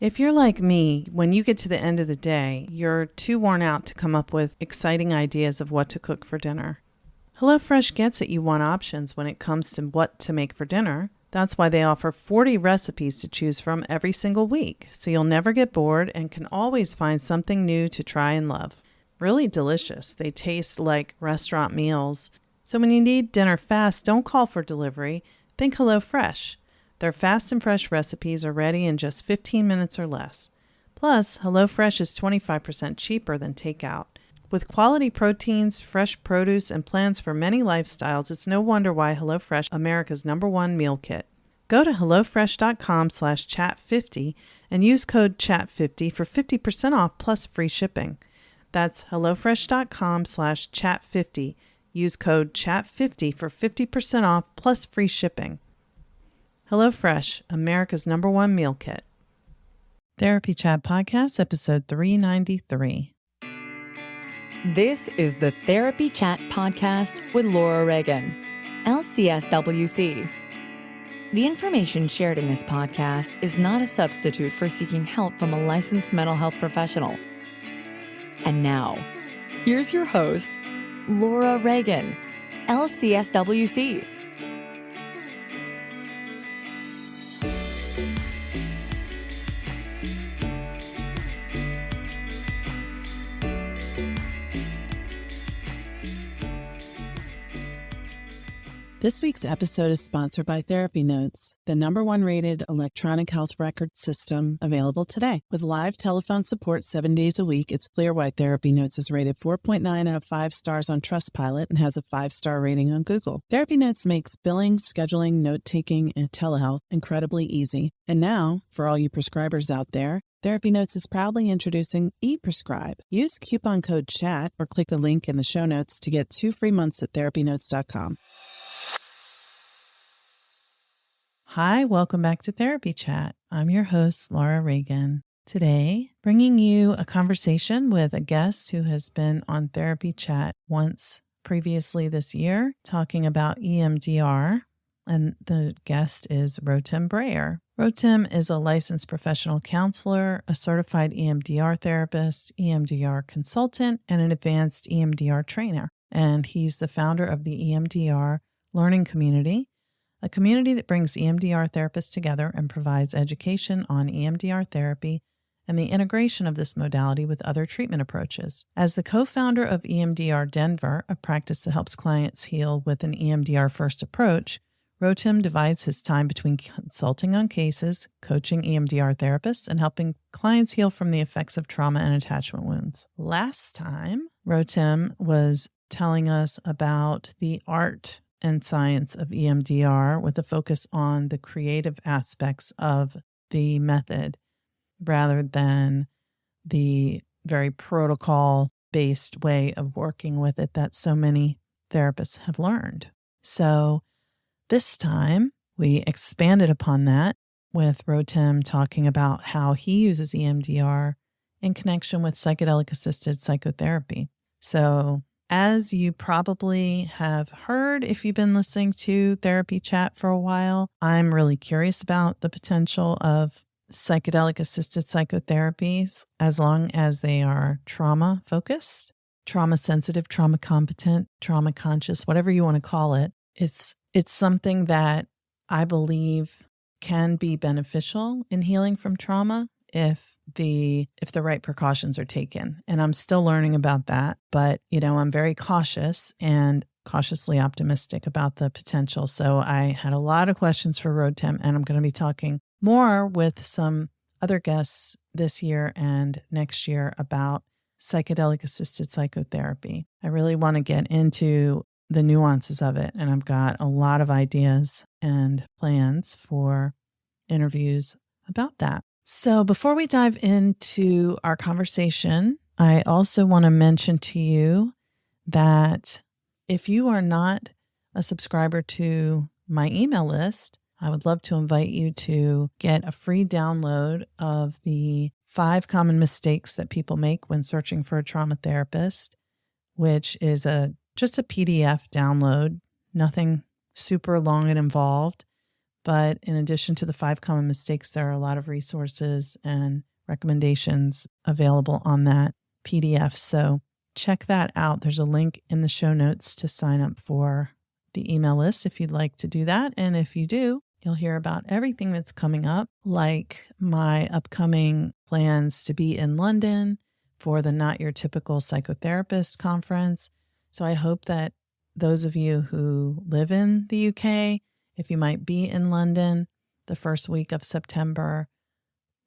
If you're like me, when you get to the end of the day, you're too worn out to come up with exciting ideas of what to cook for dinner. HelloFresh gets that you want options when it comes to what to make for dinner. That's why they offer 40 recipes to choose from every single week, so you'll never get bored and can always find something new to try and love. Really delicious. They taste like restaurant meals. So when you need dinner fast, don't call for delivery. Think HelloFresh. Their fast and fresh recipes are ready in just 15 minutes or less. Plus, HelloFresh is 25% cheaper than takeout. With quality proteins, fresh produce, and plans for many lifestyles, it's no wonder why HelloFresh, America's #1 meal kit. Go to HelloFresh.com/chat50 and use code chat50 for 50% off plus free shipping. That's HelloFresh.com/chat50. Use code chat50 for 50% off plus free shipping. HelloFresh, America's #1 meal kit. Therapy Chat Podcast, episode 393. This is the Therapy Chat Podcast with Laura Reagan, LCSWC. The information shared in this podcast is not a substitute for seeking help from a licensed mental health professional. And now, here's your host, Laura Reagan, LCSWC. This week's episode is sponsored by Therapy Notes, the #1 rated electronic health record system available today. With live telephone support 7 days a week, it's clear why Therapy Notes is rated 4.9 out of 5 stars on Trustpilot and has a 5-star rating on Google. Therapy Notes makes billing, scheduling, note-taking, and telehealth incredibly easy. And now, for all you prescribers out there, Therapy Notes is proudly introducing ePrescribe. Use coupon code CHAT or click the link in the show notes to get 2 free months at therapynotes.com. Hi, welcome back to Therapy Chat. I'm your host, Laura Reagan. Today, bringing you a conversation with a guest who has been on Therapy Chat once previously this year, talking about EMDR, and the guest is Rotem Brayer. Rotem is a licensed professional counselor, a certified EMDR therapist, EMDR consultant, and an advanced EMDR trainer. And he's the founder of the EMDR Learning Community, a community that brings EMDR therapists together and provides education on EMDR therapy and the integration of this modality with other treatment approaches. As the co-founder of EMDR Denver, a practice that helps clients heal with an EMDR-first approach, Rotem divides his time between consulting on cases, coaching EMDR therapists, and helping clients heal from the effects of trauma and attachment wounds. Last time, Rotem was telling us about the art and science of EMDR with a focus on the creative aspects of the method rather than the very protocol-based way of working with it that so many therapists have learned. So this time, we expanded upon that with Rotem talking about how he uses EMDR in connection with psychedelic-assisted psychotherapy. So as you probably have heard if you've been listening to Therapy Chat for a while, I'm really curious about the potential of psychedelic-assisted psychotherapies as long as they are trauma-focused, trauma-sensitive, trauma-competent, trauma-conscious, whatever you want to call it. It's something that I believe can be beneficial in healing from trauma if the right precautions are taken. And I'm still learning about that, but I'm very cautious and cautiously optimistic about the potential. So I had a lot of questions for Rotem, and I'm going to be talking more with some other guests this year and next year about psychedelic-assisted psychotherapy. I really want to get into the nuances of it, and I've got a lot of ideas and plans for interviews about that. So before we dive into our conversation, I also want to mention to you that if you are not a subscriber to my email list, I would love to invite you to get a free download of the 5 common mistakes that people make when searching for a trauma therapist, which is just a PDF download, nothing super long and involved, But in addition to the 5 common mistakes, there are a lot of resources and recommendations available on that PDF. So check that out. There's a link in the show notes to sign up for the email list if you'd like to do that. And if you do, you'll hear about everything that's coming up, like my upcoming plans to be in London for the Not Your Typical Psychotherapist conference. So I hope that those of you who live in the UK, if you might be in London the first week of September,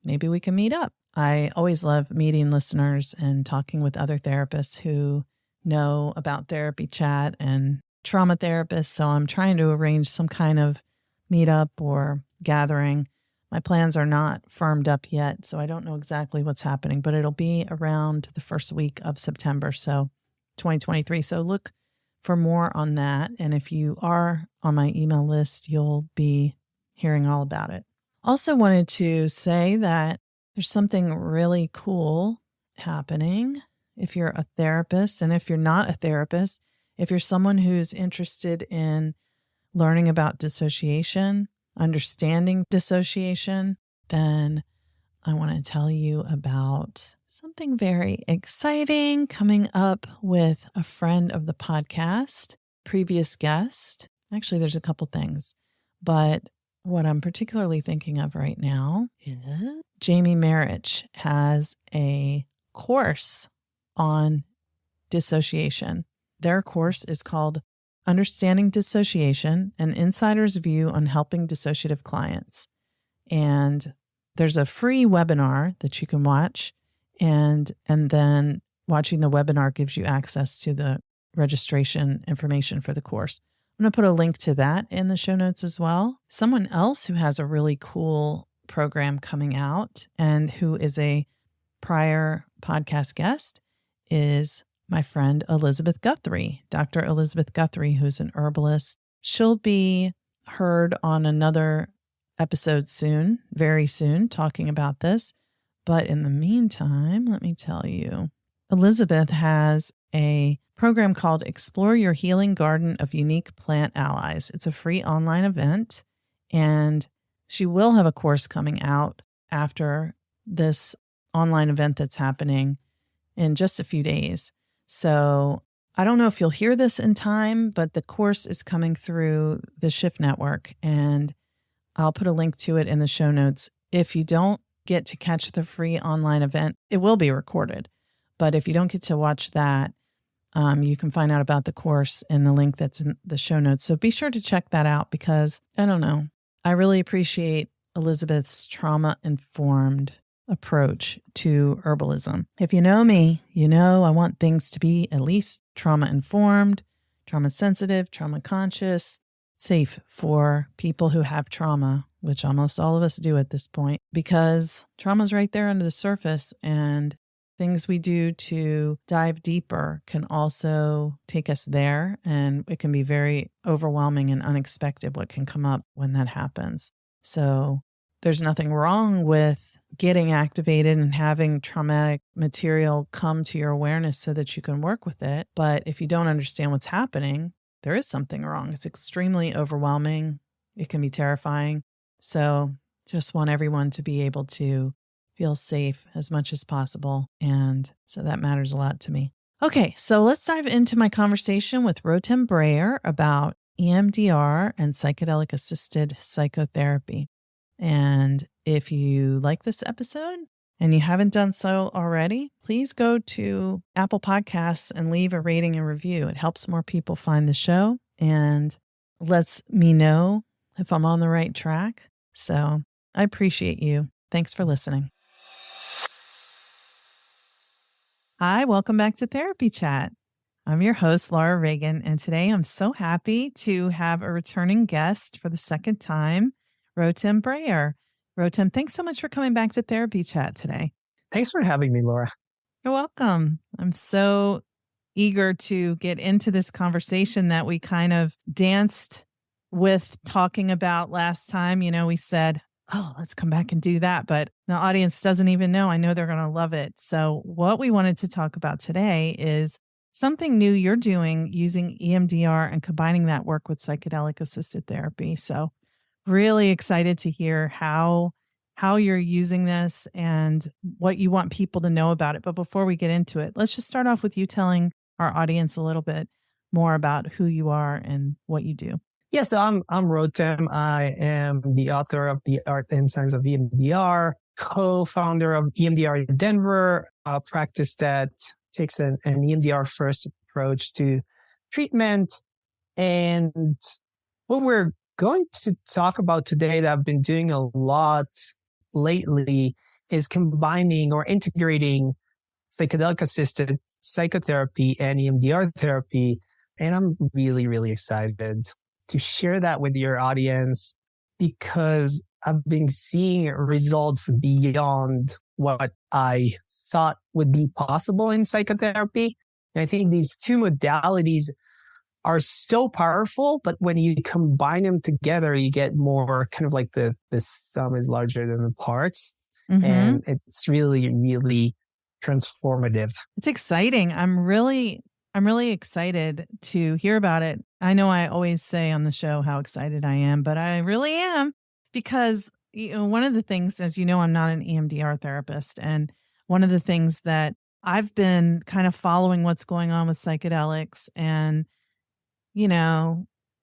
maybe we can meet up. I always love meeting listeners and talking with other therapists who know about therapy chat and trauma therapists. So I'm trying to arrange some kind of meetup or gathering. My plans are not firmed up yet, so I don't know exactly what's happening, but it'll be around the first week of September, so 2023. So look for more on that. And if you are on my email list, you'll be hearing all about it. Also wanted to say that there's something really cool happening if you're a therapist. And if you're not a therapist, if you're someone who's interested in learning about dissociation, understanding dissociation, then I want to tell you about something very exciting coming up with a friend of the podcast, previous guest. Actually, there's a couple things, but what I'm particularly thinking of right now is Jamie Marich has a course on dissociation. Their course is called Understanding Dissociation, an Insider's View on Helping Dissociative Clients. And there's a free webinar that you can watch, and then watching the webinar gives you access to the registration information for the course. I'm going to put a link to that in the show notes as well. Someone else who has a really cool program coming out and who is a prior podcast guest is my friend Elizabeth Guthrie, Dr. Elizabeth Guthrie, who's an herbalist. She'll be heard on another episode soon, very soon, talking about this. But in the meantime, let me tell you, Elizabeth has a program called Explore Your Healing Garden of Unique Plant Allies. It's a free online event, and she will have a course coming out after this online event that's happening in just a few days. So I don't know if you'll hear this in time, but the course is coming through the Shift Network, and I'll put a link to it in the show notes. If you don't get to catch the free online event, it will be recorded. But if you don't get to watch that, you can find out about the course in the link that's in the show notes. So be sure to check that out because, I don't know, I really appreciate Elizabeth's trauma-informed approach to herbalism. If you know me, you know I want things to be at least trauma-informed, trauma-sensitive, trauma-conscious, safe for people who have trauma, which almost all of us do at this point, because trauma's right there under the surface, and things we do to dive deeper can also take us there, and it can be very overwhelming and unexpected what can come up when that happens. So there's nothing wrong with getting activated and having traumatic material come to your awareness so that you can work with it. But if you don't understand what's happening, there is something wrong. It's extremely overwhelming. It can be terrifying. So just want everyone to be able to feel safe as much as possible. And so that matters a lot to me. Okay, so let's dive into my conversation with Rotem Brayer about EMDR and psychedelic-assisted psychotherapy. And if you like this episode and you haven't done so already, please go to Apple Podcasts and leave a rating and review. It helps more people find the show and lets me know if I'm on the right track. So I appreciate you. Thanks for listening. Hi, welcome back to Therapy Chat. I'm your host, Laura Reagan, and today I'm so happy to have a returning guest for the second time, Rotem Brayer. Rotem, thanks so much for coming back to Therapy Chat today. Thanks for having me, Laura. You're welcome. I'm so eager to get into this conversation that we kind of danced with talking about last time. You know, we said, oh, let's come back and do that. But the audience doesn't even know. I know they're going to love it. So what we wanted to talk about today is something new you're doing using EMDR and combining that work with psychedelic-assisted therapy. So really excited to hear how you're using this and what you want people to know about it. But before we get into it, let's just start off with you telling our audience a little bit more about who you are and what you do. Yeah, so I'm Rotem. I am the author of The Art and Science of EMDR, co-founder of EMDR in Denver, a practice that takes an EMDR first approach to treatment. And what we're going to talk about today that I've been doing a lot lately is combining or integrating psychedelic-assisted psychotherapy and EMDR therapy. And I'm really, really excited to share that with your audience because I've been seeing results beyond what I thought would be possible in psychotherapy. And I think these two modalities are so powerful, but when you combine them together, you get more kind of like the sum is larger than the parts. Mm-hmm. And it's really, really transformative. It's exciting. I'm really excited to hear about it. I know I always say on the show how excited I am, but I really am because one of the things, as you know, I'm not an EMDR therapist. And one of the things that I've been kind of following what's going on with psychedelics and,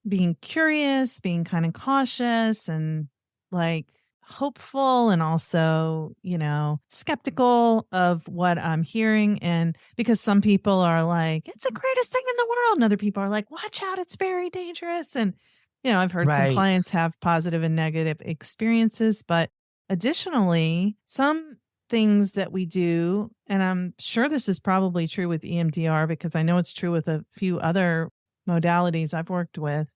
being curious, being kind of cautious and like hopeful and also, skeptical of what I'm hearing. And because some people are like, it's the greatest thing in the world. And other people are like, watch out, it's very dangerous. And, I've heard some clients have positive and negative experiences, but additionally, some things that we do, and I'm sure this is probably true with EMDR because I know it's true with a few other modalities I've worked with,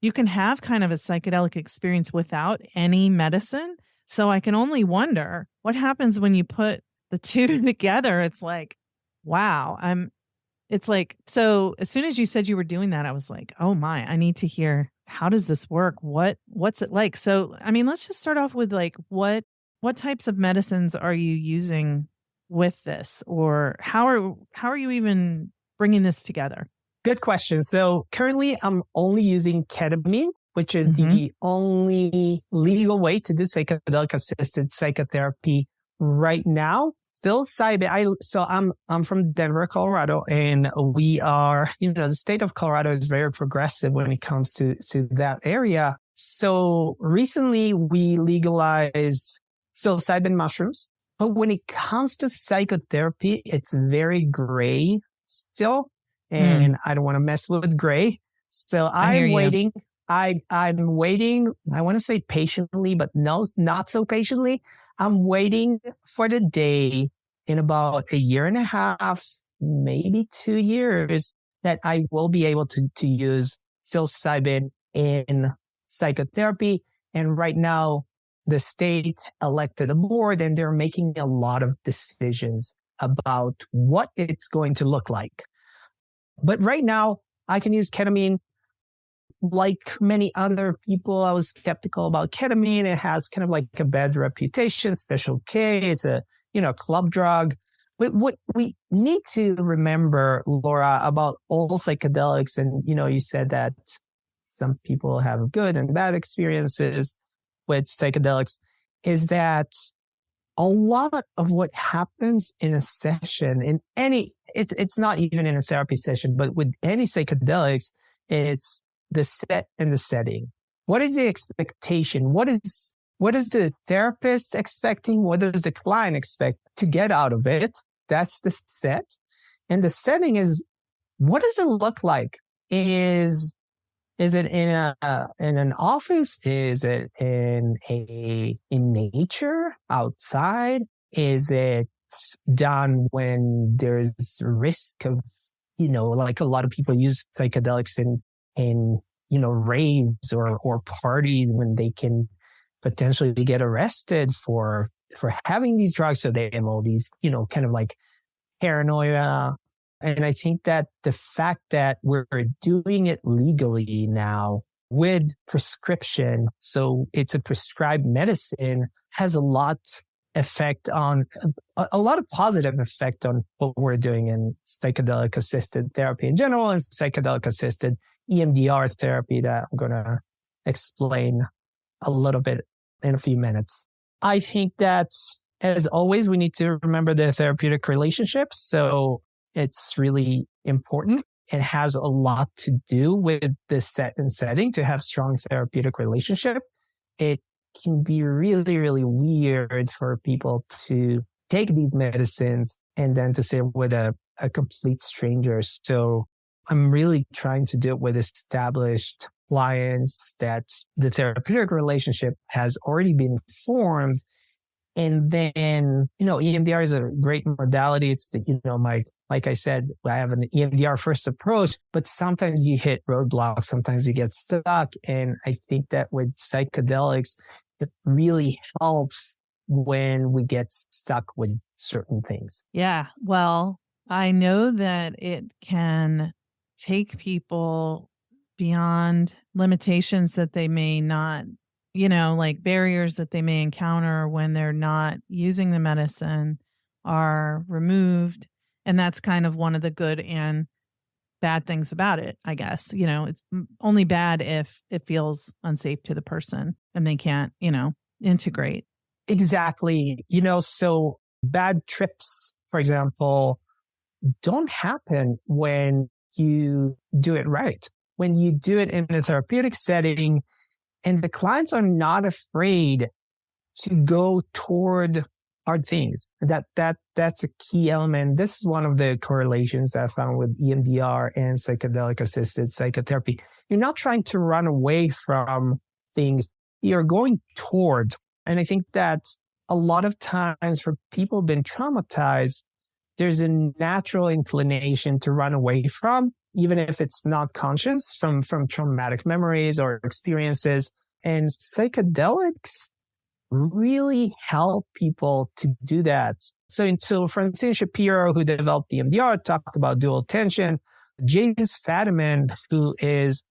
you can have kind of a psychedelic experience without any medicine. So I can only wonder what happens when you put the two together. It's like, wow, so as soon as you said you were doing that, I was like, oh my, I need to hear, how does this work? What's it like? So, let's just start off with like, what types of medicines are you using with this, or how are you even bringing this together? Good question. So currently I'm only using ketamine, which is the only legal way to do psychedelic-assisted psychotherapy right now. Psilocybin. I'm from Denver, Colorado, and we are, the state of Colorado is very progressive when it comes to that area. So recently we legalized psilocybin mushrooms, but when it comes to psychotherapy, it's very gray still. And I don't want to mess with gray. So I'm waiting. I'm waiting. I want to say patiently, but no, not so patiently. I'm waiting for the day in about a year and a half, maybe 2 years, that I will be able to use psilocybin in psychotherapy. And right now, the state elected a board and they're making a lot of decisions about what it's going to look like. But right now, I can use ketamine. Like many other people, I was skeptical about ketamine. It has kind of like a bad reputation, special K. It's a, club drug. But what we need to remember, Laura, about all psychedelics, and, you said that some people have good and bad experiences with psychedelics, is that a lot of what happens in a session, it's not even in a therapy session, but with any psychedelics, it's the set and the setting. What is the expectation? What is the therapist expecting? What does the client expect to get out of it? That's the set. And the setting is, what does it look like? Is it in an office? Is it in nature outside? Is it done when there's risk of, like a lot of people use psychedelics in raves or parties when they can potentially get arrested for having these drugs. So they have all these, kind of like paranoia. And I think that the fact that we're doing it legally now with prescription, so it's a prescribed medicine, has a lot of positive effect on what we're doing in psychedelic-assisted therapy in general and psychedelic-assisted EMDR therapy that I'm going to explain a little bit in a few minutes. I think that, as always, we need to remember the therapeutic relationship. So it's really important. It has a lot to do with the set and setting to have strong therapeutic relationship. It can be really, really weird for people to take these medicines and then to sit with a complete stranger. So I'm really trying to do it with established clients that the therapeutic relationship has already been formed. And then, EMDR is a great modality. It's like I said, I have an EMDR first approach, but sometimes you hit roadblocks. Sometimes you get stuck. And I think that with psychedelics, it really helps when we get stuck with certain things. Yeah. Well, I know that it can take people beyond limitations that they may not, like barriers that they may encounter when they're not using the medicine are removed. And that's kind of one of the good and bad things about it, I guess. It's only bad if it feels unsafe to the person and they can't, integrate. Exactly. So bad trips, for example, don't happen when you do it right. When you do it in a therapeutic setting and the clients are not afraid to go toward hard things. That's a key element. This is one of the correlations I found with EMDR and psychedelic-assisted psychotherapy. You're not trying to run away from things. You're going toward. And I think that a lot of times for people who've been traumatized, there's a natural inclination to run away from, even if it's not conscious, from traumatic memories or experiences. And psychedelics really help people to do that. So Francine Shapiro, who developed the EMDR, talked about dual attention. James Fadiman, who is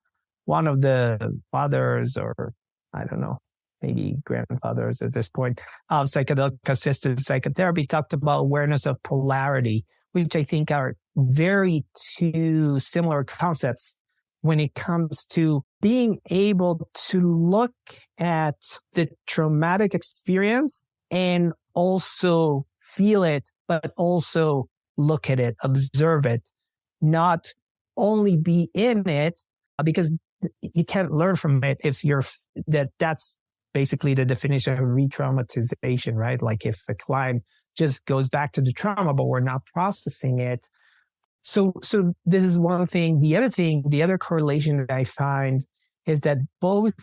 one of the fathers, or I don't know, maybe grandfathers at this point, of psychedelic-assisted psychotherapy, talked about awareness of polarity, which I think are very two similar concepts when it comes to being able to look at the traumatic experience and also feel it, but also look at it, observe it, not only be in it, because you can't learn from it if that's basically the definition of re-traumatization, right? Like if a client just goes back to the trauma, but we're not processing it. So this is one thing. The other correlation that I find is that both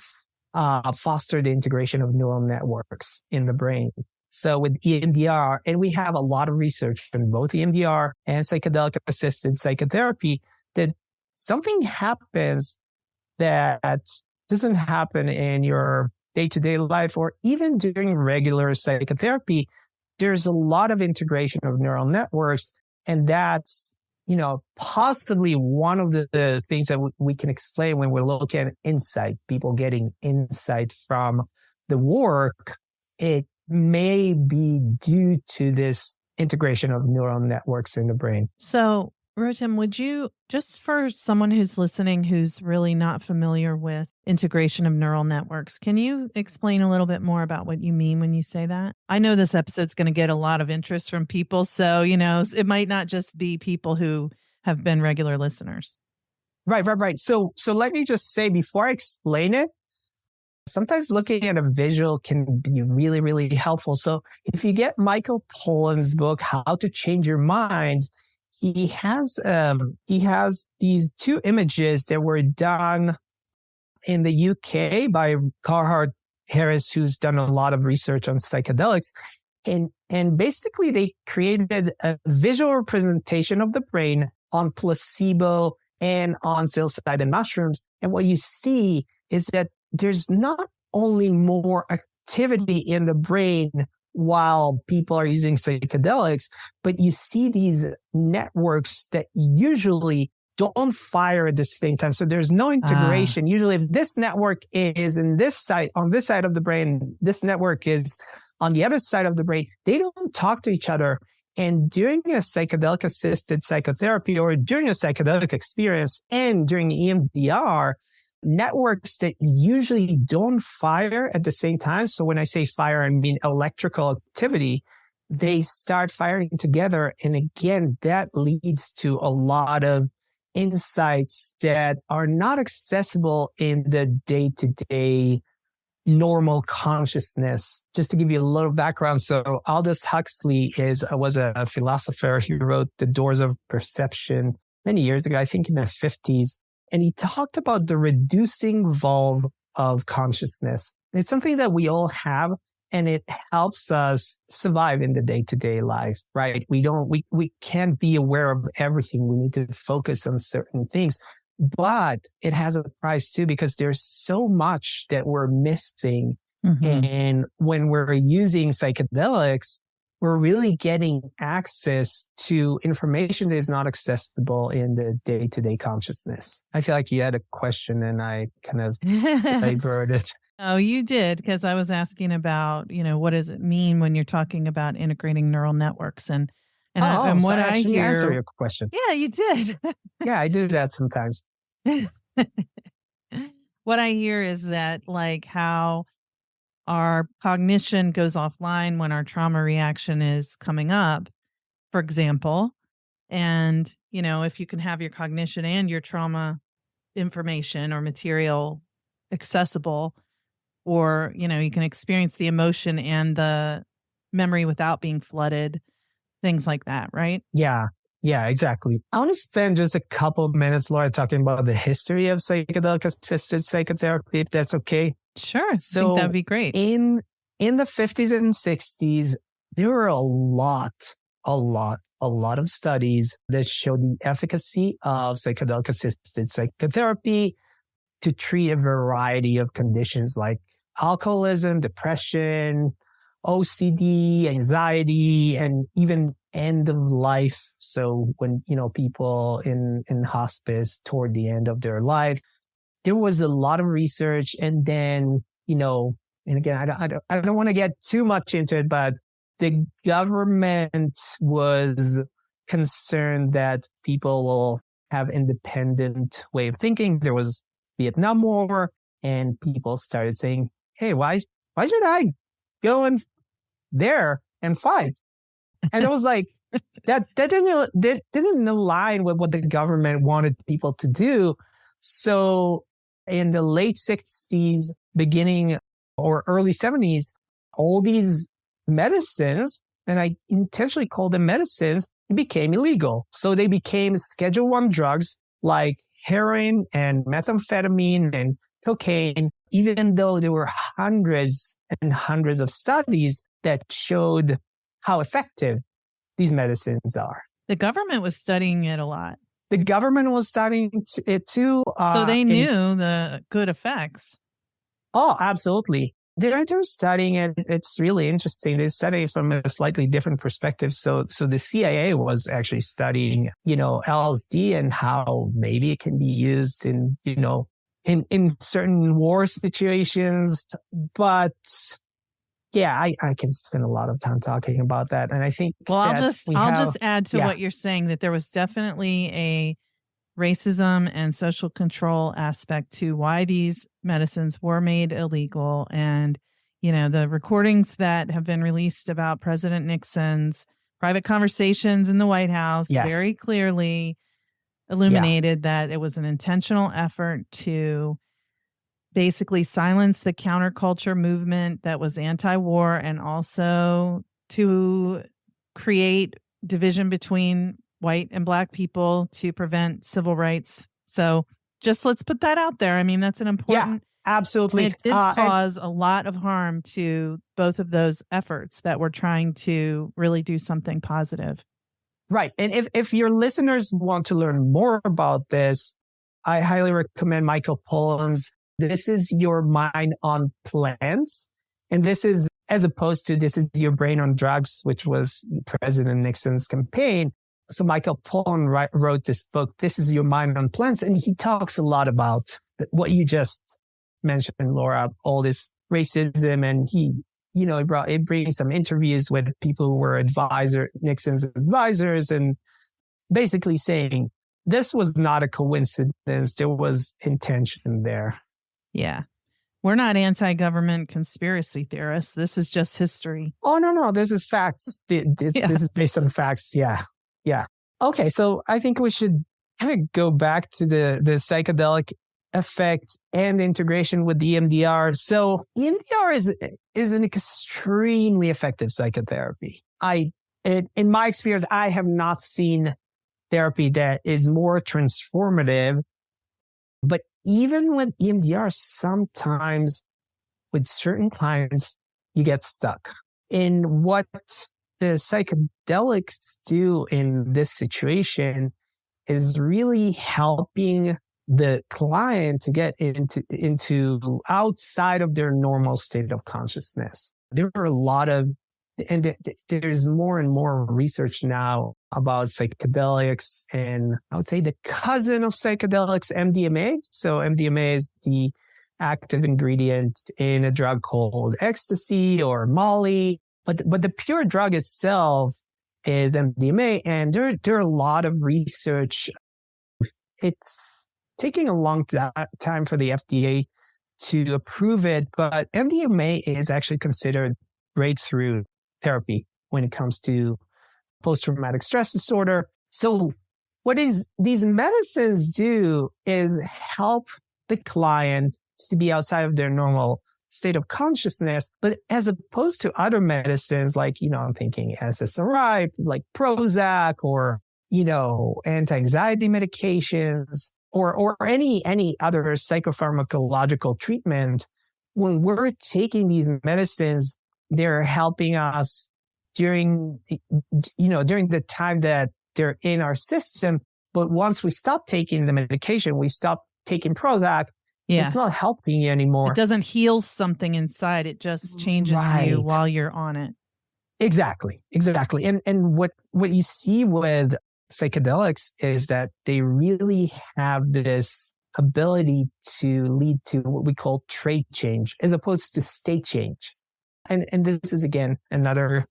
foster the integration of neural networks in the brain. So with EMDR, and we have a lot of research in both EMDR and psychedelic-assisted psychotherapy, that something happens that doesn't happen in your day-to-day life or even during regular psychotherapy. There's a lot of integration of neural networks, and that's possibly one of the things that we can explain when we're looking at insight, people getting insight from the work. It may be due to this integration of neural networks in the brain. So, Rotem, would you, just for someone who's listening who's really not familiar with integration of neural networks, can you explain a little bit more about what you mean when you say that? I know this episode's going to get a lot of interest from people, so, it might not just be people who have been regular listeners. Right. So let me just say, before I explain it, sometimes looking at a visual can be really, really helpful. So if you get Michael Pollan's book, How to Change Your Mind, he has these two images that were done in the UK by Carhart Harris, who's done a lot of research on psychedelics. And basically they created a visual representation of the brain on placebo and on psilocybin mushrooms. And what you see is that there's not only more activity in the brain while people are using psychedelics, but you see these networks that usually don't fire at the same time. So there's no integration. Usually if this network is on this side of the brain, this network is on the other side of the brain, they don't talk to each other. And during a psychedelic-assisted psychotherapy or during a psychedelic experience and during EMDR, networks that usually don't fire at the same time. So when I say fire, I mean electrical activity. They start firing together. And again, that leads to a lot of insights that are not accessible in the day-to-day normal consciousness. Just to give you a little background. So Aldous Huxley was a philosopher. He wrote The Doors of Perception many years ago, I think in the 50s. And he talked about the reducing valve of consciousness. It's something that we all have, and it helps us survive in the day-to-day life, right? We can't be aware of everything. We need to focus on certain things, but it has a price too, because there's so much that we're missing. Mm-hmm. And when we're using psychedelics, we're really getting access to information that is not accessible in the day-to-day consciousness. I feel like you had a question and I kind of diverted. Oh, you did, because I was asking about, what does it mean when you're talking about integrating neural networks and what I hear. Answer your question. Yeah, you did. Yeah, I do that sometimes. What I hear is that like how our cognition goes offline when our trauma reaction is coming up, for example. And, if you can have your cognition and your trauma information or material accessible, or, you can experience the emotion and the memory without being flooded, things like that, right? Yeah, exactly. I want to spend just a couple of minutes, Laura, talking about the history of psychedelic-assisted psychotherapy, if that's okay. Sure. So I think that'd be great. In the 50s and 60s, there were a lot of studies that show the efficacy of psychedelic-assisted psychotherapy to treat a variety of conditions like alcoholism, depression, OCD, anxiety, and even end of life. So when, people in hospice toward the end of their lives, there was a lot of research. And then, and again, I don't want to get too much into it, but the government was concerned that people will have independent way of thinking. There was Vietnam War, and people started saying, hey, why should I go in there and fight? And it was like, that didn't align with what the government wanted people to do. So in the late 60s, beginning or early 70s, all these medicines, and I intentionally call them medicines, became illegal. So they became Schedule I drugs like heroin and methamphetamine and cocaine, even though there were hundreds and hundreds of studies that showed how effective these medicines are. The government was studying it a lot. The government was studying it too. So they knew the good effects. Oh, absolutely. They're studying it. It's really interesting. They're studying from a slightly different perspective. So the CIA was actually studying, LSD and how maybe it can be used in certain war situations. But yeah, I can spend a lot of time talking about that. And I think I'll just add to what you're saying, that there was definitely a racism and social control aspect to why these medicines were made illegal. And, the recordings that have been released about President Nixon's private conversations in the White House very clearly illuminated that it was an intentional effort to basically silence the counterculture movement that was anti-war, and also to create division between white and black people to prevent civil rights. So just let's put that out there. I mean, that's an important... Yeah, absolutely. It did cause a lot of harm to both of those efforts that were trying to really do something positive. Right. And if your listeners want to learn more about this, I highly recommend Michael Pollan's This Is Your Mind on Plants. And this is, as opposed to This Is Your Brain on Drugs, which was President Nixon's campaign. So Michael Pollan wrote this book, This Is Your Mind on Plants. And he talks a lot about what you just mentioned, Laura, all this racism. And it brings some interviews with people who were Nixon's advisors, and basically saying, this was not a coincidence. There was intention there. Yeah. We're not anti-government conspiracy theorists. This is just history. Oh, no. This is facts. This is based on facts. Yeah. Okay, so I think we should kind of go back to the psychedelic effect and integration with the EMDR. So EMDR is an extremely effective psychotherapy. In my experience, I have not seen therapy that is more transformative. But even with EMDR, sometimes with certain clients, you get stuck in what the psychedelics do in this situation is really helping the client to get into outside of their normal state of consciousness. There are a lot of, and there's more and more research now about psychedelics, and I would say the cousin of psychedelics, MDMA. So MDMA is the active ingredient in a drug called ecstasy or Molly. But the pure drug itself is MDMA, and there are a lot of research. It's taking a long time for the FDA to approve it, but MDMA is actually considered breakthrough therapy when it comes to post-traumatic stress disorder. So what these medicines do is help the client to be outside of their normal state of consciousness, but as opposed to other medicines like, I'm thinking SSRI, like Prozac, or, anti-anxiety medications, or any other psychopharmacological treatment, when we're taking these medicines, they're helping us during the time that they're in our system. But once we stop taking the medication, we stop taking Prozac, it's not helping you anymore. It doesn't heal something inside. It just changes you while you're on it. Exactly. And what you see with psychedelics is that they really have this ability to lead to what we call trait change as opposed to state change. And this is, again, another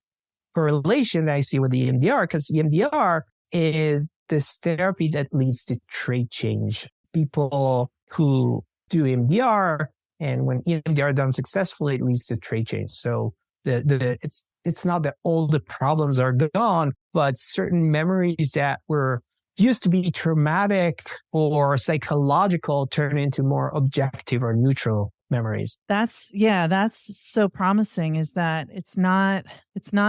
correlation that I see with the EMDR, because EMDR is this therapy that leads to trait change. People who do EMDR, and when EMDR done successfully, it leads to trait change. So it's not that all the problems are gone, but certain memories that were used to be traumatic or psychological turn into more objective or neutral memories. That's so promising, is that it's not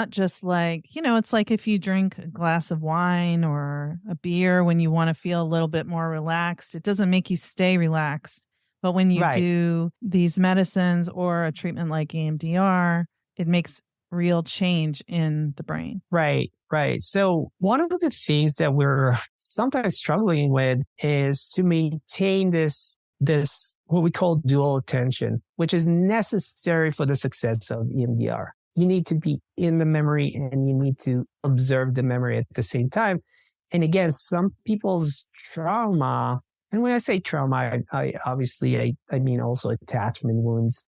just like, it's like if you drink a glass of wine or a beer when you want to feel a little bit more relaxed, it doesn't make you stay relaxed. But when you do these medicines or a treatment like EMDR, it makes real change in the brain. Right. So one of the things that we're sometimes struggling with is to maintain this what we call dual attention, which is necessary for the success of EMDR. You need to be in the memory and you need to observe the memory at the same time. And again, some people's trauma, and when I say trauma, I obviously mean also attachment wounds.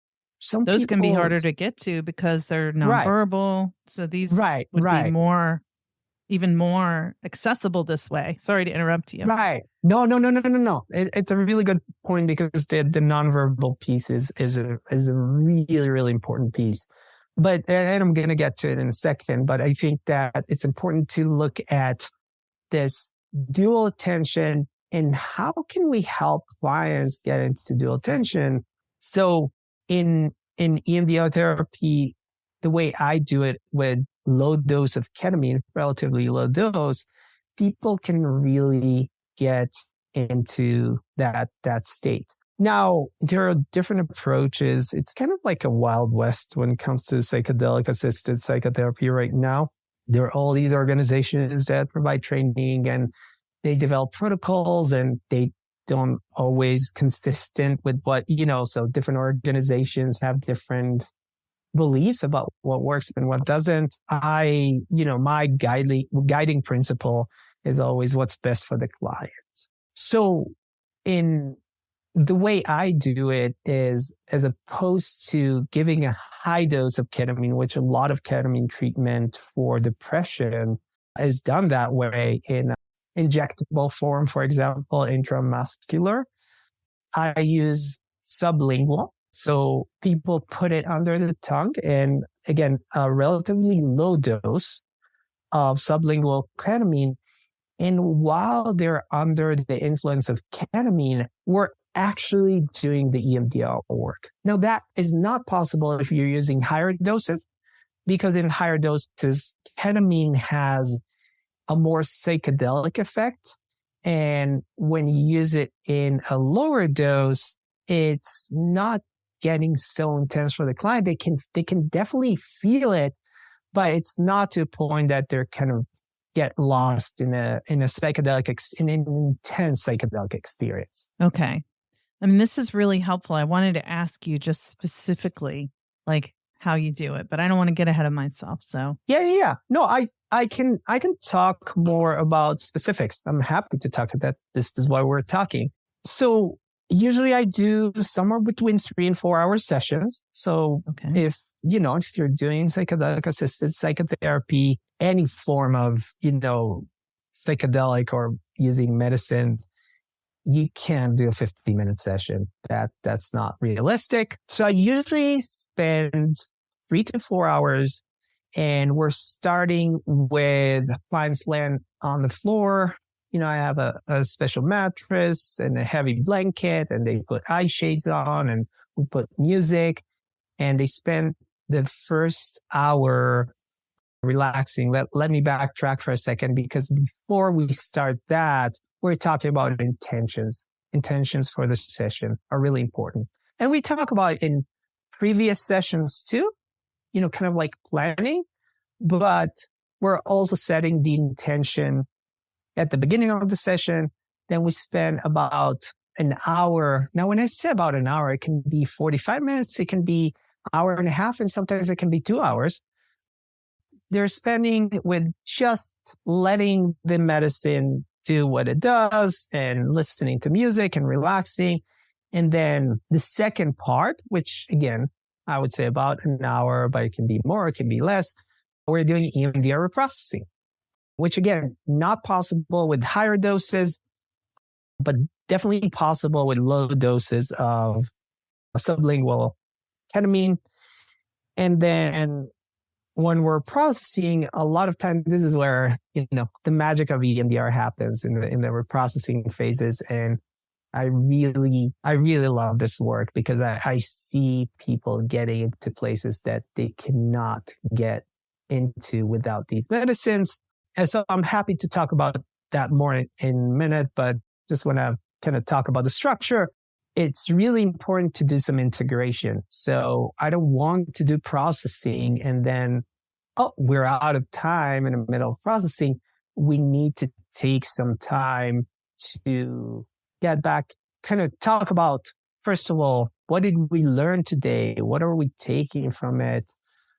Those can be harder to get to because they're nonverbal. So these would be even more accessible this way. Sorry to interrupt you. Right. No. It's a really good point, because the nonverbal piece is a really, really important piece. But, and I'm going to get to it in a second, but I think that it's important to look at this dual attention and how can we help clients get into dual attention. So in EMDR therapy, the way I do it with low dose of ketamine, relatively low dose, people can really get into that state. Now, there are different approaches. It's kind of like a Wild West when it comes to psychedelic-assisted psychotherapy right now. There are all these organizations that provide training and they develop protocols, and they don't always consistent with what, so different organizations have different beliefs about what works and what doesn't. My guiding principle is always what's best for the client. So in the way I do it is, as opposed to giving a high dose of ketamine, which a lot of ketamine treatment for depression is done that way in injectable form, for example, intramuscular. I use sublingual. So people put it under the tongue, and again, a relatively low dose of sublingual ketamine. And while they're under the influence of ketamine, we're actually doing the EMDR work. Now, that is not possible if you're using higher doses, because in higher doses, ketamine has a more psychedelic effect. And when you use it in a lower dose, it's not getting so intense for the client. They can definitely feel it, but it's not to a point that they're kind of get lost in an intense psychedelic experience. Okay. I mean, this is really helpful. I wanted to ask you just specifically, like how you do it, but I don't want to get ahead of myself. So yeah. No, I can talk more about specifics. I'm happy to talk about that. This is why we're talking. So usually I do somewhere between 3 and 4 hour sessions. So if you're doing psychedelic-assisted psychotherapy, any form of, psychedelic or using medicine, you can't do a 50-minute session. That's not realistic. So I usually spend 3 to 4 hours, and we're starting with clients laying on the floor. I have a special mattress and a heavy blanket, and they put eye shades on, and we put music, and they spend the first hour relaxing. Let me backtrack for a second, because before we start that, we're talking about intentions. Intentions for the session are really important. And we talk about in previous sessions too, kind of like planning, but we're also setting the intention at the beginning of the session. Then we spend about an hour. Now, when I say about an hour, it can be 45 minutes, it can be an hour and a half, and sometimes it can be 2 hours. They're spending with just letting the medicine do what it does and listening to music and relaxing. And then the second part, which again, I would say about an hour, but it can be more, it can be less. We're doing EMDR reprocessing, which again, not possible with higher doses, but definitely possible with low doses of sublingual ketamine. And then when we're processing, a lot of times, this is where, the magic of EMDR happens in the reprocessing phases. And I really love this work, because I see people getting into places that they cannot get into without these medicines. And so I'm happy to talk about that more in a minute, but just want to kind of talk about the structure. It's really important to do some integration. So I don't want to do processing and then, we're out of time in the middle of processing. We need to take some time to get back, kind of talk about, first of all, what did we learn today? What are we taking from it?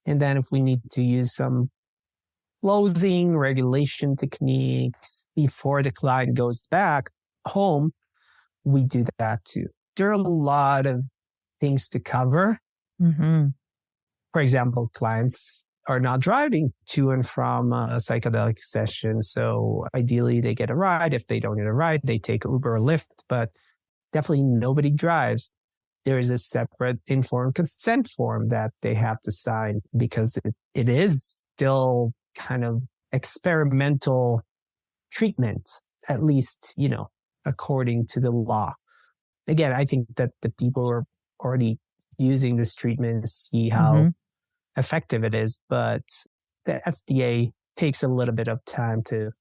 And then if we need to use some closing regulation techniques before the client goes back home, we do that too. There are a lot of things to cover. Mm-hmm. For example, clients are not driving to and from a psychedelic session. So ideally they get a ride. If they don't get a ride, they take Uber or Lyft, but definitely nobody drives. There is a separate informed consent form that they have to sign, because it is still kind of experimental treatment, at least, according to the law. Again, I think that the people are already using this treatment see how effective it is, but the FDA takes a little bit of time to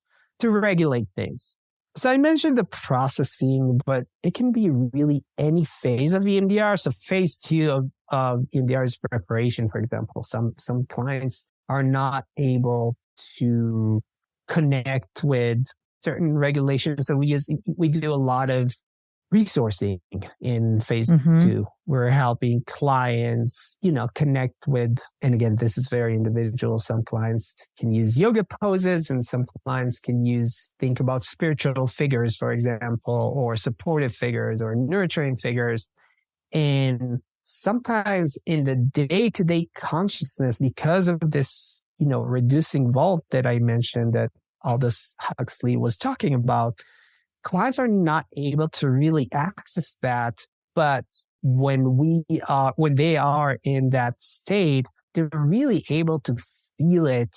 regulate things. So I mentioned the processing, but it can be really any phase of EMDR. So phase 2 of EMDR is preparation, for example. Some clients are not able to connect with certain regulations. So we do a lot of resourcing in phase 2. We're helping clients, connect with, and again, this is very individual. Some clients can use yoga poses, and some clients can think about spiritual figures, for example, or supportive figures or nurturing figures. And sometimes in the day-to-day consciousness, because of this, reducing vault that I mentioned, that Aldous Huxley was talking about, clients are not able to really access that. But when they are in that state, they're really able to feel it.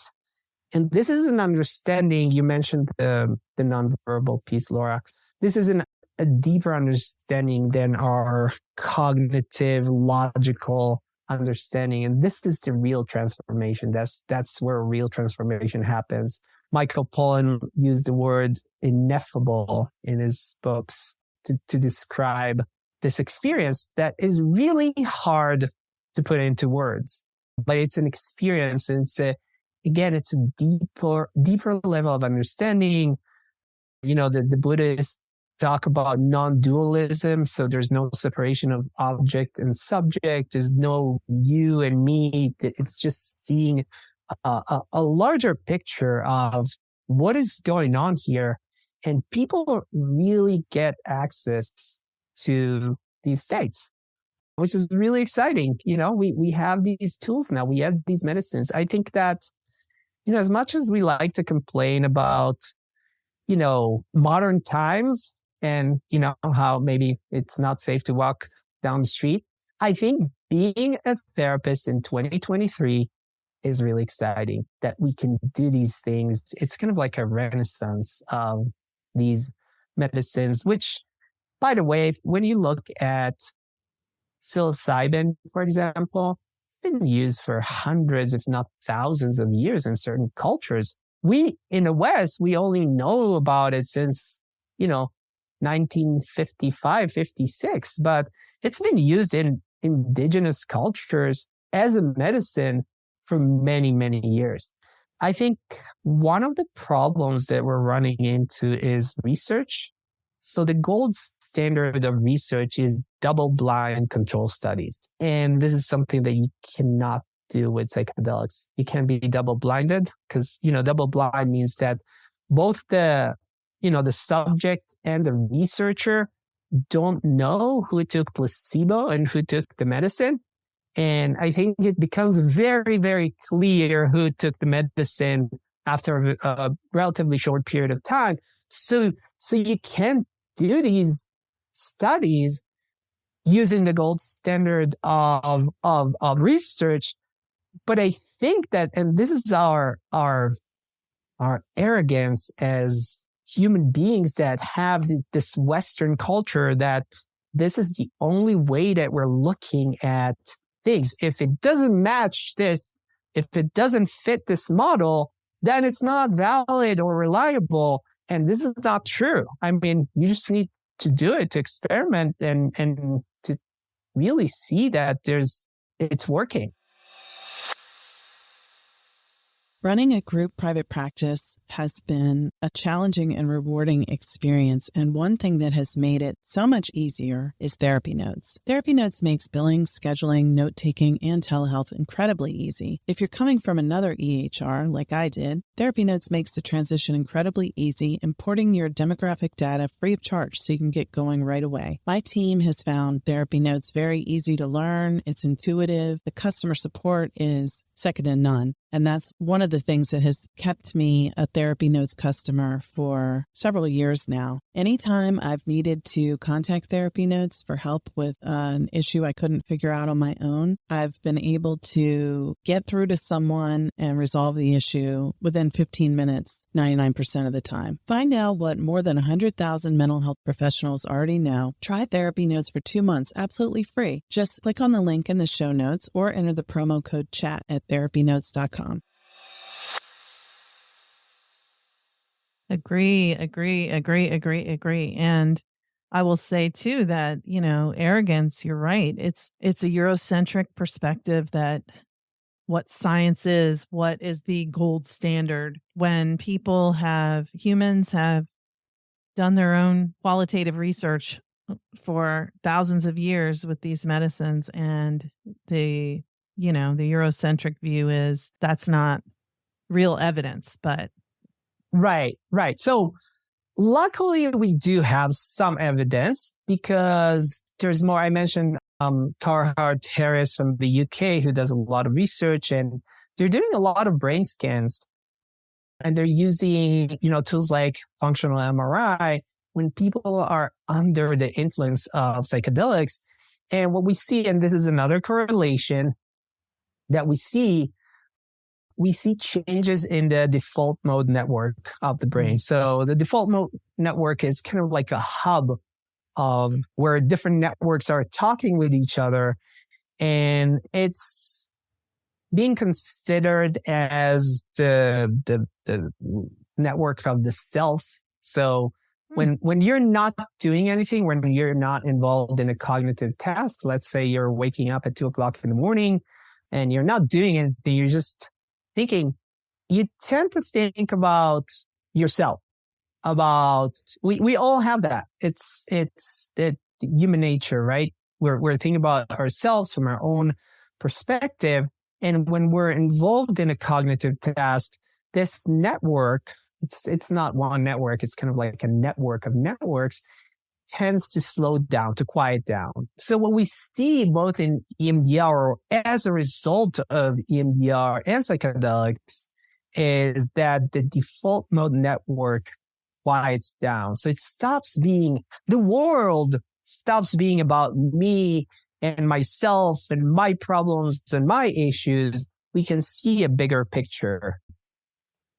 And this is an understanding. You mentioned the nonverbal piece, Laura. This is a deeper understanding than our cognitive, logical understanding. And this is the real transformation. That's where real transformation happens. Michael Pollan used the word ineffable in his books to describe this experience that is really hard to put into words. But it's an experience, and it's a deeper level of understanding. The Buddhists talk about non-dualism. So there's no separation of object and subject. There's no you and me. It's just seeing a larger picture of what is going on here. And people really get access to these states, which is really exciting. We have these tools now. We have these medicines. I think that, as much as we like to complain about, modern times and, how maybe it's not safe to walk down the street, I think being a therapist in 2023 is really exciting, that we can do these things. It's kind of like a renaissance of these medicines, which, by the way, when you look at psilocybin, for example, it's been used for hundreds, if not thousands of years in certain cultures. We, in the West, we only know about it since, 1955, 56, but it's been used in indigenous cultures as a medicine for many, many years. I think one of the problems that we're running into is research. So the gold standard of research is double-blind control studies. And this is something that you cannot do with psychedelics. You can't be double-blinded because, double-blind means that both the subject and the researcher don't know who took placebo and who took the medicine. And I think it becomes very, very clear who took the medicine after a relatively short period of time. So you can't do these studies using the gold standard of research. But I think that, and this is our arrogance as human beings that have this Western culture, that this is the only way that we're looking at things. If it doesn't match this, if it doesn't fit this model, then it's not valid or reliable. And this is not true. I mean, you just need to do it, to experiment and to really see that it's working. Running a group private practice has been a challenging and rewarding experience, and one thing that has made it so much easier is Therapy Notes. Therapy Notes makes billing, scheduling, note-taking, and telehealth incredibly easy. If you're coming from another EHR, like I did, Therapy Notes makes the transition incredibly easy, importing your demographic data free of charge so you can get going right away. My team has found Therapy Notes very easy to learn. It's intuitive. The customer support is second to none. And that's one of the things that has kept me a Therapy Notes customer for several years now. Anytime I've needed to contact Therapy Notes for help with an issue I couldn't figure out on my own, I've been able to get through to someone and resolve the issue within 15 minutes, 99% of the time. Find out what more than 100,000 mental health professionals already know. Try Therapy Notes for 2 months absolutely free. Just click on the link in the show notes or enter the promo code CHAT at therapynotes.com. Agree. And I will say too that, arrogance, you're right. It's a Eurocentric perspective that what science is, what is the gold standard, when humans have done their own qualitative research for thousands of years with these medicines, and the Eurocentric view is that's not real evidence, but. Right. So luckily we do have some evidence because there's more. I mentioned Carhart Harris from the UK, who does a lot of research, and they're doing a lot of brain scans. and they're using, tools like functional MRI when people are under the influence of psychedelics. And what we see, and this is another correlation that we see changes in the default mode network of the brain. So the default mode network is kind of like a hub of where different networks are talking with each other. And it's being considered as the network of the self. So when you're not doing anything, when you're not involved in a cognitive task, let's say you're waking up at 2:00 in the morning and you're not doing anything, you're just thinking, you tend to think about yourself, we all have that. It's human nature, right? We're thinking about ourselves from our own perspective. And when we're involved in a cognitive task, this network, it's not one network, it's kind of like a network of networks, tends to slow down, to quiet down. So what we see both in EMDR or as a result of EMDR and psychedelics is that the default mode network quiets down. So the world stops being about me and myself and my problems and my issues. We can see a bigger picture.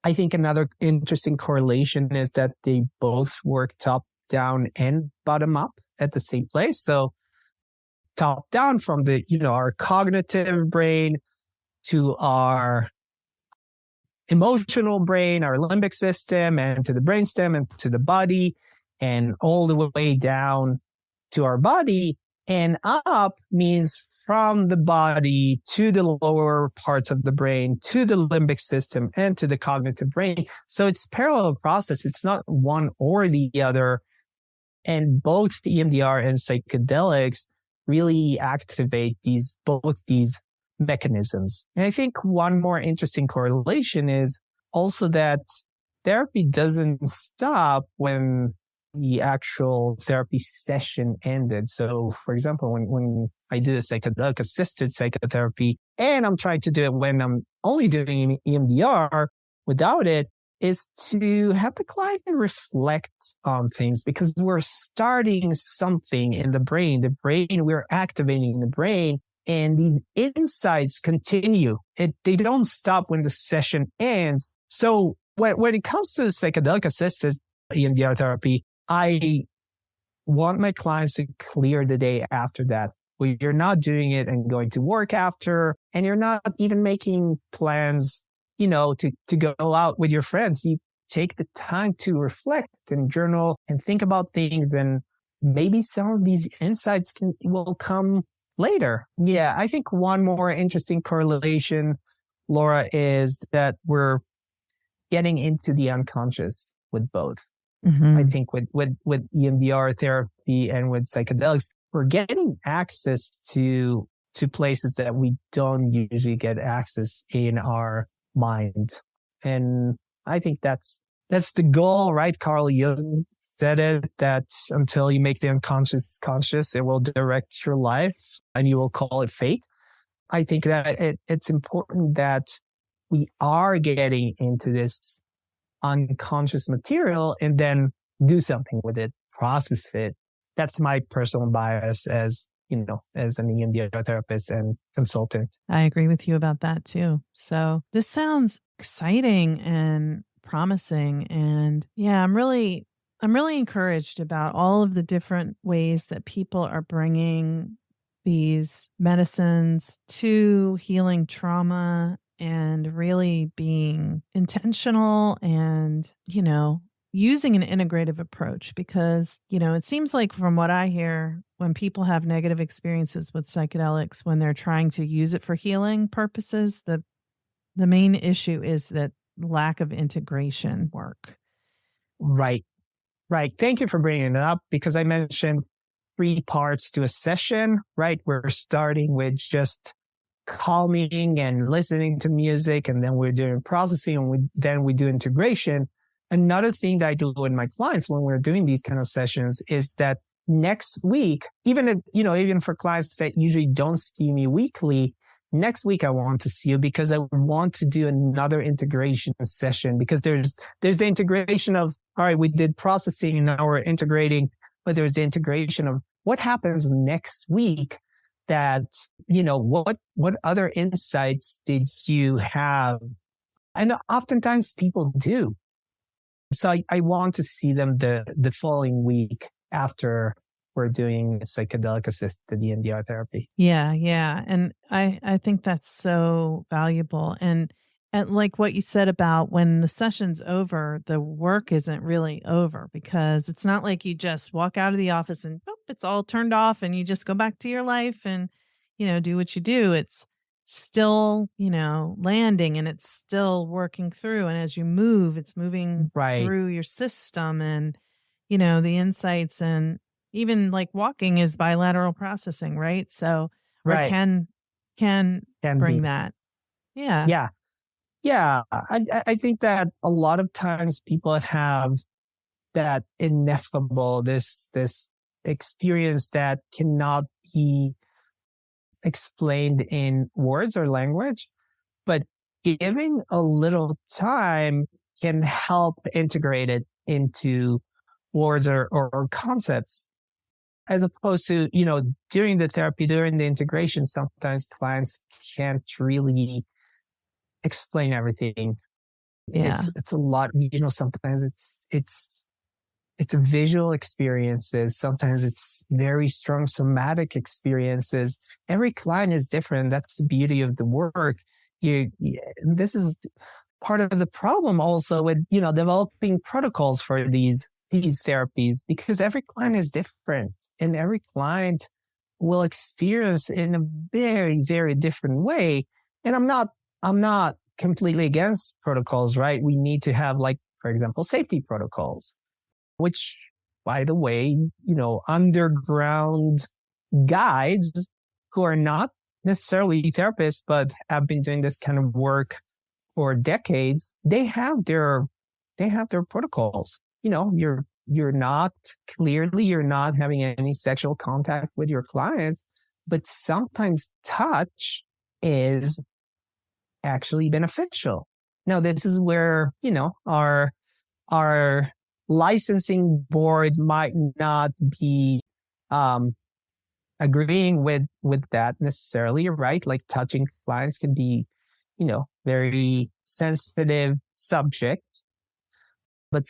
I think another interesting correlation is that they both work top down and bottom up at the same place. So top down from our cognitive brain to our emotional brain, our limbic system, and to the brainstem and to the body, and all the way down to our body. And up means from the body to the lower parts of the brain, to the limbic system, and to the cognitive brain. So it's a parallel process. It's not one or the other. And both the EMDR and psychedelics really activate both these mechanisms. And I think one more interesting correlation is also that therapy doesn't stop when the actual therapy session ended. So, for example, when I do a psychedelic-assisted psychotherapy, and I'm trying to do it when I'm only doing EMDR without it, is to have the client reflect on things, because we're starting something in the brain. We're activating the brain, and these insights continue. They don't stop when the session ends. So when it comes to the psychedelic-assisted EMDR therapy, I want my clients to clear the day after that, where you're not doing it and going to work after, and you're not even making plans, to go out with your friends. You take the time to reflect and journal and think about things, and maybe some of these insights will come later. Yeah, I think one more interesting correlation, Laura, is that we're getting into the unconscious with both. Mm-hmm. I think with EMDR therapy and with psychedelics, we're getting access to places that we don't usually get access in our mind. And I think that's the goal, right? Carl Jung said it, that until you make the unconscious conscious, it will direct your life and you will call it fate. I think that it's important that we are getting into this unconscious material and then do something with it, process it. That's my personal bias as an EMDR therapist and consultant. I agree with you about that too. So this sounds exciting and promising. And yeah, I'm really encouraged about all of the different ways that people are bringing these medicines to healing trauma and really being intentional and, using an integrative approach, because, it seems like from what I hear, when people have negative experiences with psychedelics, when they're trying to use it for healing purposes, the main issue is that lack of integration work. Right. Thank you for bringing it up, because I mentioned 3 parts to a session, right? We're starting with just calming and listening to music, and then we're doing processing, and then we do integration. Another thing that I do with my clients when we're doing these kind of sessions is that next week, even for clients that usually don't see me weekly, next week I want to see you because I want to do another integration session, because there's the integration of, all right, we did processing and now we're integrating, but there's the integration of what happens next week that, what other insights did you have? And oftentimes people do. So I want to see them the following week after we're doing psychedelic-assisted EMDR therapy. Yeah, yeah. And I think that's so valuable. And like what you said about when the session's over, the work isn't really over, because it's not like you just walk out of the office and boop, it's all turned off and you just go back to your life and, do what you do. It's still, landing, and it's still working through. And as you move, it's moving Right. through your system, and, the insights, and even like walking is bilateral processing, right? So, or Right. can Can bring be. that. Yeah. Yeah. Yeah. I think that a lot of times people have that ineffable, this experience that cannot be explained in words or language, but giving a little time can help integrate it into words or concepts, as opposed to, during the therapy, during the integration, sometimes clients can't really explain everything. Yeah. It's a lot, sometimes it's visual experiences. Sometimes it's very strong somatic experiences. Every client is different. That's the beauty of the work. This is part of the problem also with, developing protocols for these therapies, because every client is different and every client will experience in a very, very different way. And I'm not completely against protocols, right? We need to have, like, for example, safety protocols, which, by the way, underground guides who are not necessarily therapists, but have been doing this kind of work for decades, they have their protocols. You're not having any sexual contact with your clients, but sometimes touch is actually beneficial. Now, this is where, our licensing board might not be agreeing with that necessarily, right? Like, touching clients can be, very sensitive subject. But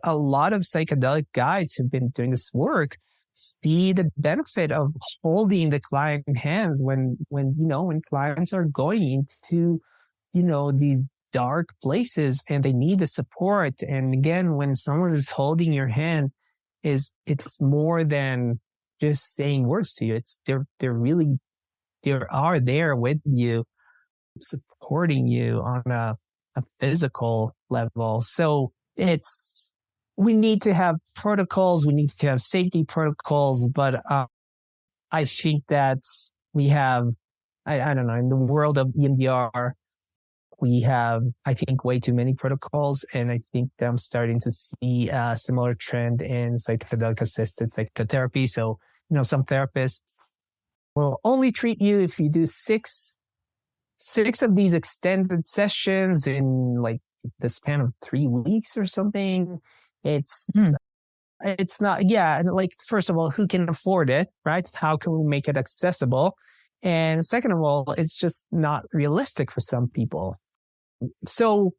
a lot of psychedelic guides who've been doing this work see the benefit of holding the client hands when clients are going into, these dark places and they need the support. And again, when someone is holding your hand, it's more than just saying words to you. It's they are there with you, supporting you on a physical level. So we need to have protocols, we need to have safety protocols, but I think that we have, I don't know, in the world of EMDR, we have, I think, way too many protocols. And I think that I'm starting to see a similar trend in psychedelic-assisted psychotherapy. So, some therapists will only treat you if you do six of these extended sessions in like the span of 3 weeks or something. It's not, yeah. And like, first of all, who can afford it, right? How can we make it accessible? And second of all, it's just not realistic for some people. So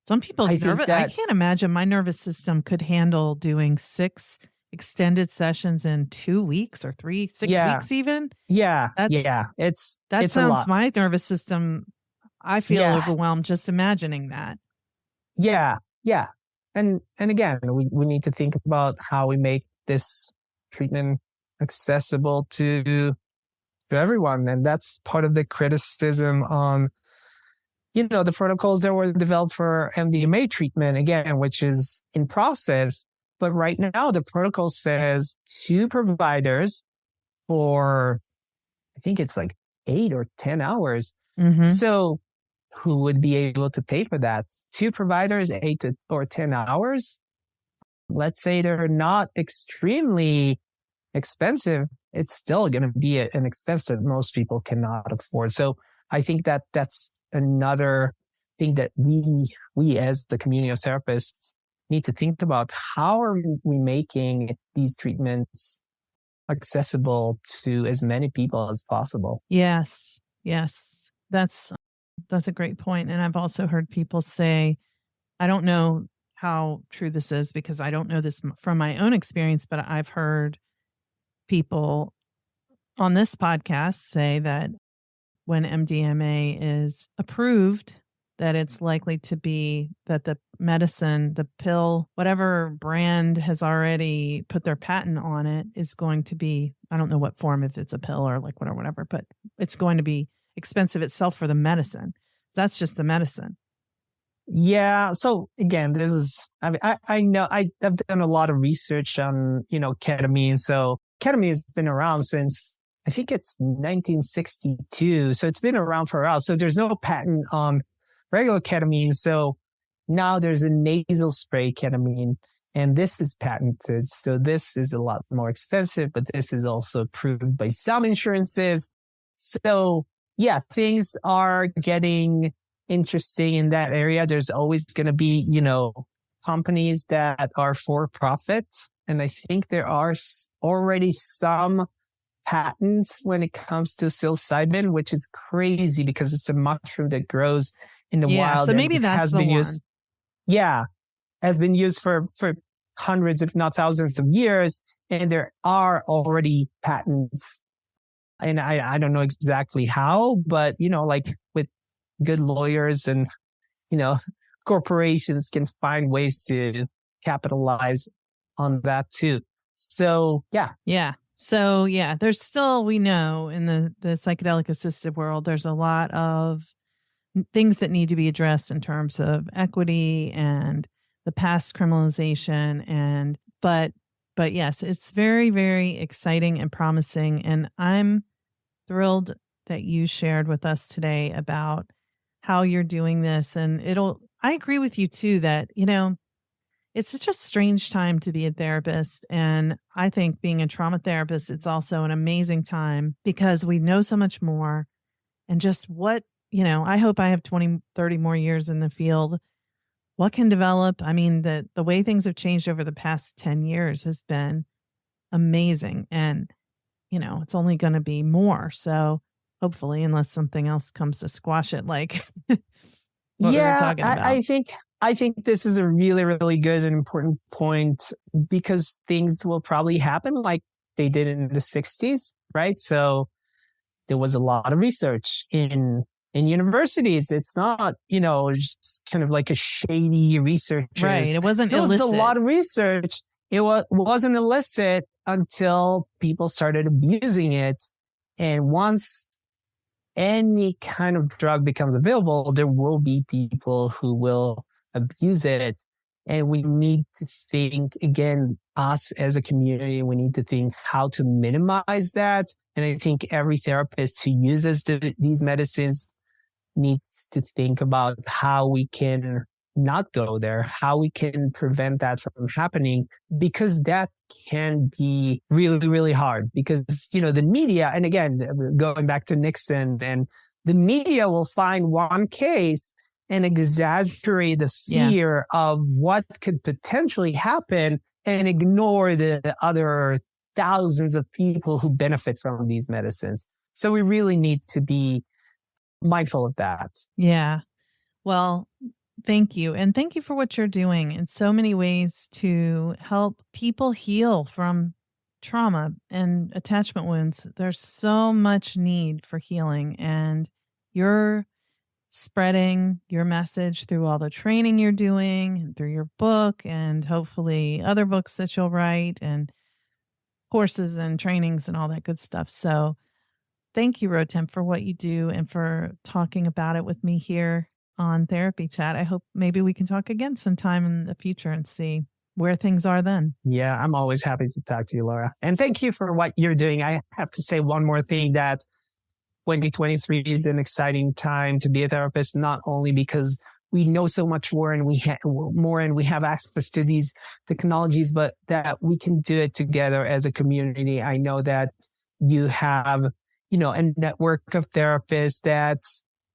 some people's nervous, I can't imagine my nervous system could handle doing 6 extended sessions in 2 weeks or 6 weeks even. Yeah. That sounds, my nervous system, I feel overwhelmed just imagining that. Yeah. And again, we need to think about how we make this treatment accessible to everyone. And that's part of the criticism on, the protocols that were developed for MDMA treatment, again, which is in process. But right now, the protocol says 2 providers for, I think it's like 8 or 10 hours. Mm-hmm. So who would be able to pay for that? 2 providers, 8 or 10 hours. Let's say they're not extremely expensive, it's still going to be an expense that most people cannot afford. So I think that that's another thing that we as the community of therapists need to think about. How are we making these treatments accessible to as many people as possible? Yes. That's a great point. And I've also heard people say, I don't know how true this is because I don't know this from my own experience, but I've heard people on this podcast say that when MDMA is approved, that it's likely to be that the medicine, the pill, whatever brand has already put their patent on it is going to be, I don't know what form, if it's a pill or like whatever, but it's going to be expensive itself for the medicine. That's just the medicine. Yeah. So again, I know I've done a lot of research on, ketamine. So ketamine has been around since, I think it's 1962. So it's been around for a while. So there's no patent on regular ketamine. So now there's a nasal spray ketamine, and this is patented. So this is a lot more expensive, but this is also approved by some insurances. So yeah, things are getting interesting in that area. There's always going to be, companies that are for profit. And I think there are already some patents when it comes to psilocybin, which is crazy because it's a mushroom that grows in the wild. So maybe that's the one. Has been used for hundreds, if not thousands of years. And there are already patents. And I don't know exactly how, but, like with good lawyers and, corporations can find ways to capitalize on that too. So, yeah. Yeah. So, yeah, there's still, we know in the psychedelic assisted world, there's a lot of things that need to be addressed in terms of equity and the past criminalization. But yes, it's very, very exciting and promising. And I'm thrilled that you shared with us today about how you're doing this. And I agree with you too, that, it's such a strange time to be a therapist. And I think being a trauma therapist, it's also an amazing time because we know so much more. And just what, I hope I have 20, 30 more years in the field. What can develop? I mean, the way things have changed over the past 10 years has been amazing. And, it's only going to be more. So hopefully, unless something else comes to squash it, like what we were talking about. I think this is a really, really good and important point because things will probably happen like they did in the 60s, right? So there was a lot of research in universities. It's not, just kind of like a shady research. Right. It wasn't illicit. There was a lot of research. It wasn't illicit until people started abusing it. And once any kind of drug becomes available, there will be people who will abuse it. And we need to think, again, us as a community, we need to think how to minimize that. And I think every therapist who uses these medicines needs to think about how we can not go there, how we can prevent that from happening, because that can be really, really hard because, the media, and again, going back to Nixon, and the media will find one case and exaggerate the fear of what could potentially happen and ignore the other thousands of people who benefit from these medicines. So we really need to be mindful of that. Yeah. Well, thank you. And thank you for what you're doing in so many ways to help people heal from trauma and attachment wounds. There's so much need for healing, and you're spreading your message through all the training you're doing and through your book and hopefully other books that you'll write and courses and trainings and all that good stuff. So thank you, Rotem, for what you do and for talking about it with me here on Therapy Chat. I hope maybe we can talk again sometime in the future and see where things are then. Yeah, I'm always happy to talk to you, Laura. And thank you for what you're doing. I have to say one more thing, that 2023 is an exciting time to be a therapist, not only because we know so much more and we have access to these technologies, but that we can do it together as a community. I know that you have, a network of therapists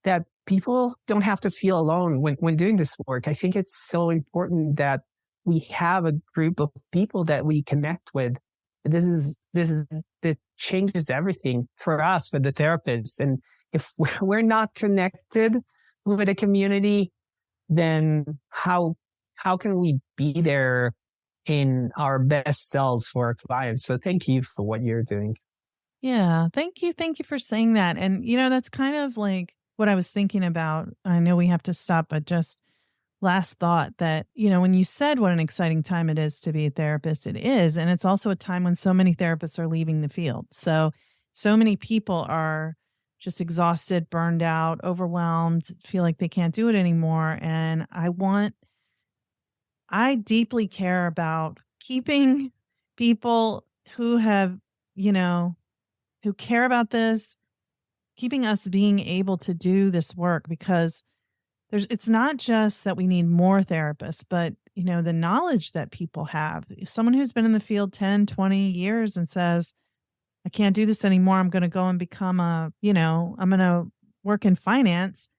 that people don't have to feel alone when doing this work. I think it's so important that we have a group of people that we connect with. That changes everything for us, for the therapists. And if we're not connected with a community, then how can we be there in our best selves for our clients? So thank you for what you're doing. Yeah, thank you. Thank you for saying that. And, that's kind of like what I was thinking about. I know we have to stop, but just last thought that, when you said what an exciting time it is to be a therapist, it is. And it's also a time when so many therapists are leaving the field. So many people are just exhausted, burned out, overwhelmed, feel like they can't do it anymore. And I deeply care about keeping people who have, who care about this, keeping us being able to do this work, because it's not just that we need more therapists, but, the knowledge that people have. Someone who's been in the field 10, 20 years and says, I can't do this anymore. I'm going to go and become I'm going to work in finance.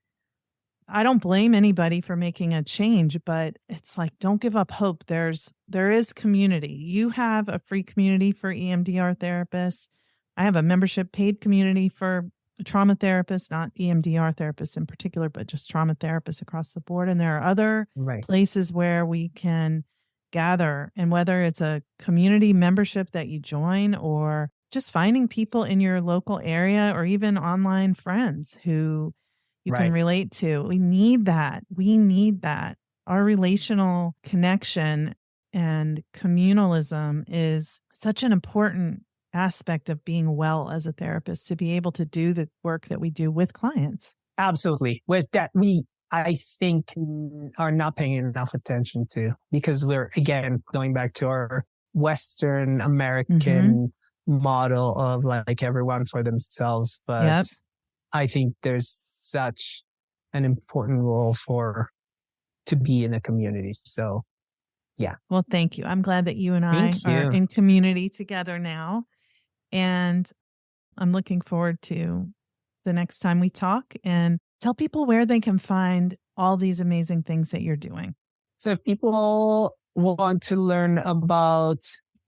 I don't blame anybody for making a change, but it's like, don't give up hope. There is community. You have a free community for EMDR therapists. I have a membership paid community for trauma therapists, not EMDR therapists in particular, but just trauma therapists across the board. And there are other places where we can gather. And whether it's a community membership that you join, or just finding people in your local area, or even online friends who you can relate to. We need that. Our relational connection and communalism is such an important aspect of being well as a therapist, to be able to do the work that we do with clients. Absolutely. With that, I think, are not paying enough attention to, because we're, again, going back to our Western American model of like everyone for themselves. But I think there's such an important role to be in a community. So, yeah. Well, thank you. I'm glad that you and I are in community together now. And I'm looking forward to the next time we talk, and tell people where they can find all these amazing things that you're doing. So if people want to learn about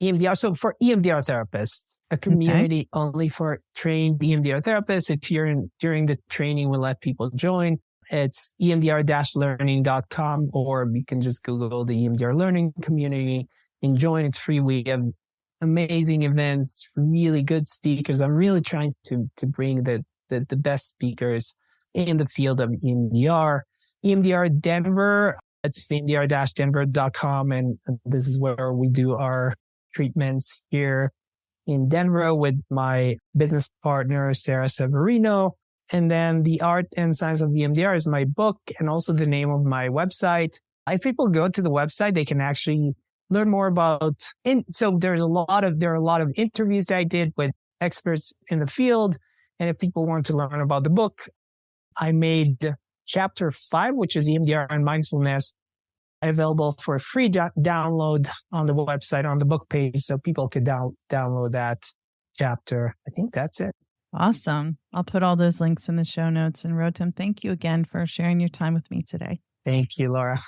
EMDR, so for EMDR therapists, a community only for trained EMDR therapists. If you're during the training, we'll let people join. It's emdr-learning.com, or you can just Google the EMDR learning community and join. It's free. We have amazing events, really good speakers. I'm really trying to bring the best speakers in the field of EMDR. EMDR Denver, it's emdr-denver.com. And this is where we do our treatments here in Denver with my business partner, Sarah Severino. And then The Art and Science of EMDR is my book, and also the name of my website. If people go to the website, they can actually learn more about, so there are a lot of interviews I did with experts in the field. And if people want to learn about the book, I made chapter 5, which is EMDR and mindfulness, available for a free download on the website, on the book page, so people could download that chapter. I think that's it. Awesome. I'll put all those links in the show notes. And Rotem, thank you again for sharing your time with me today. Thank you, Laura.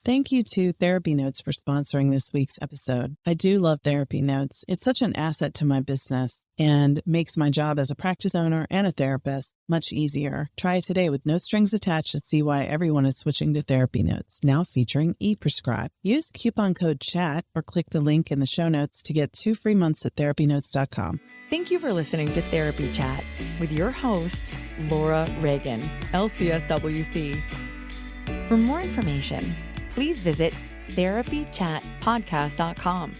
Thank you to Therapy Notes for sponsoring this week's episode. I do love Therapy Notes. It's such an asset to my business and makes my job as a practice owner and a therapist much easier. Try it today with no strings attached to see why everyone is switching to Therapy Notes, now featuring ePrescribe. Use coupon code CHAT or click the link in the show notes to get 2 free months at therapynotes.com. Thank you for listening to Therapy Chat with your host, Laura Reagan, LCSWC. For more information, please visit therapychatpodcast.com.